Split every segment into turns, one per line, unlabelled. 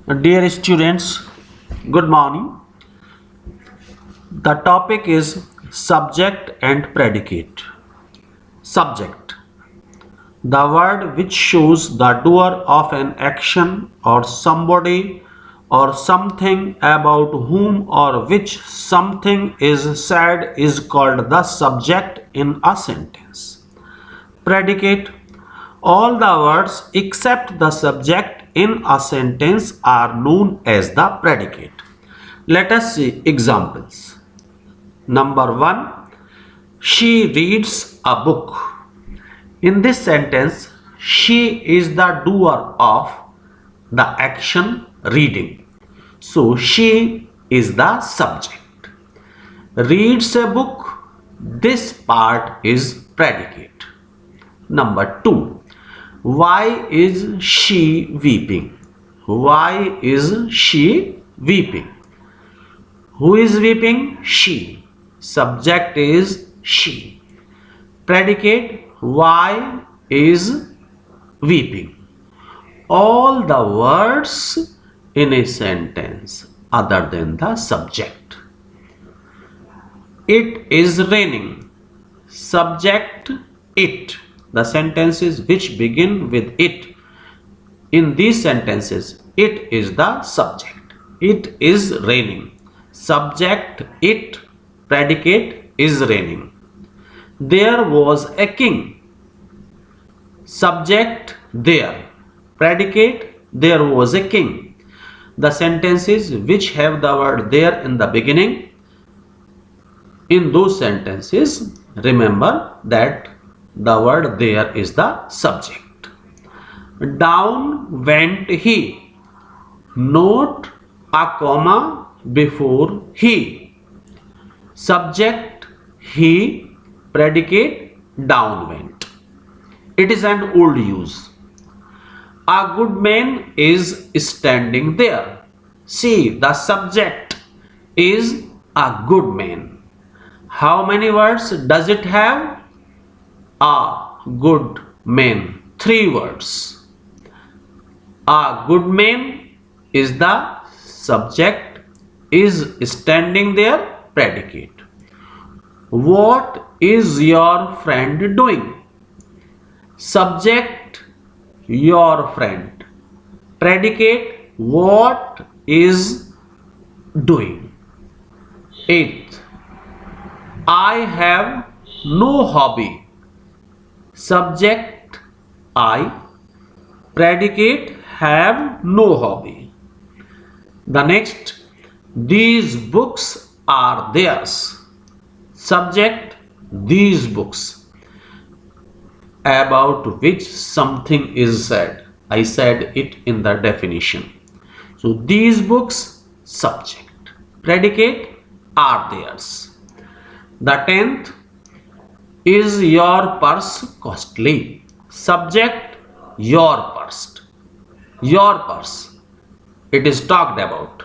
Dear students, good morning. The topic is subject and predicate. Subject, the word which shows the doer of an action or somebody or something about whom or which something is said is called the subject in a sentence. Predicate, all the words except the subject in a sentence are known as the predicate. Let us see examples. Number 1. She reads a book. In this sentence, she is the doer of the action reading. So, she is the subject. Reads a book. This part is predicate. Number 2. Why is she weeping? Why is she weeping? Who is weeping? She. Subject is she. Predicate, why is weeping? All the words in a sentence other than the subject. It is raining. Subject, it. The sentences which begin with it. In these sentences, it is the subject. It is raining. Subject, it. Predicate, is raining. There was a king. Subject, there. Predicate, there was a king. The sentences which have the word there in the beginning, in those sentences, remember that the word there is the subject. Down went he. Note a comma before he. Subject, he. Predicate, down went. It is an old use. A good man is standing there. See, the subject is a good man. How many words does it have? A good man. 3 words. A good man is the subject, is standing there, predicate. What is your friend doing? Subject, your friend. Predicate, what is doing. 8th, I have no hobby. Subject, I. Predicate, have no hobby. The next, these books are theirs. Subject, these books. About which something is said. I said it in the definition. So these books, subject. Predicate, are theirs. The 10th, is your purse costly? Subject, your purse. Your purse. It is talked about.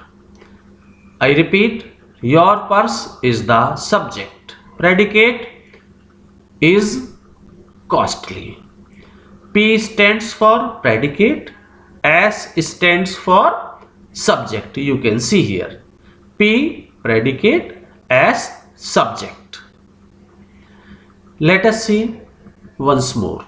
I repeat, your purse is the subject. Predicate is costly. P stands for predicate. S stands for subject. You can see here. P, predicate. S, subject. Let us see once more.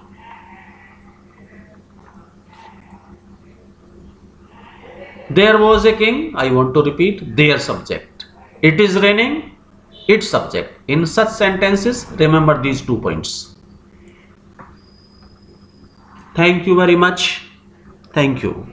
There was a king. I want to repeat, their subject. It is raining, its subject. In such sentences, remember these 2 points. Thank you very much. Thank you.